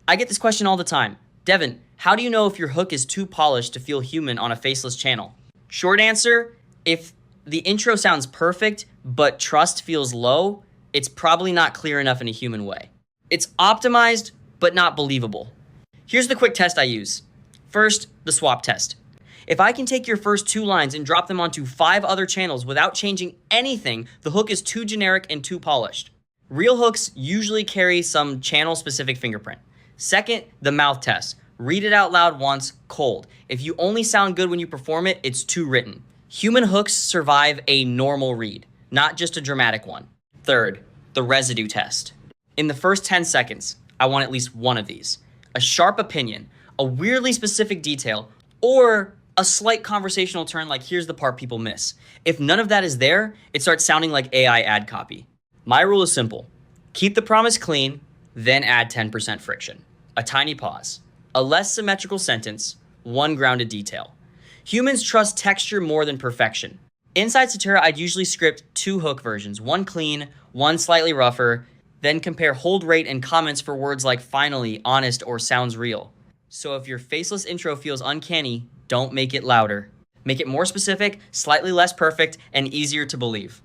I get this question all the time. Devin, how do you know if your hook is too polished to feel human on a faceless channel? Short answer, if the intro sounds perfect, but trust feels low, it's probably not clear enough in a human way. It's optimized, but not believable. Here's the quick test I use. First, the swap test. If I can take your first 2 lines and drop them onto 5 other channels without changing anything, the hook is too generic and too polished. Real hooks usually carry some channel-specific fingerprint. Second, the mouth test. Read it out loud once, cold. If you only sound good when you perform it, it's too written. Human hooks survive a normal read, not just a dramatic one. Third, the residue test. In the first 10 seconds, I want at least one of these. A sharp opinion, a weirdly specific detail, or a slight conversational turn like here's the part people miss. If none of that is there, it starts sounding like AI ad copy. My rule is simple. Keep the promise clean, then add 10% friction. A tiny pause. A less symmetrical sentence, one grounded detail. Humans trust texture more than perfection. Inside Satura, I'd usually script 2 hook versions, one clean, one slightly rougher, then compare hold rate and comments for words like finally, honest, or sounds real. So if your faceless intro feels uncanny, don't make it louder. Make it more specific, slightly less perfect, and easier to believe.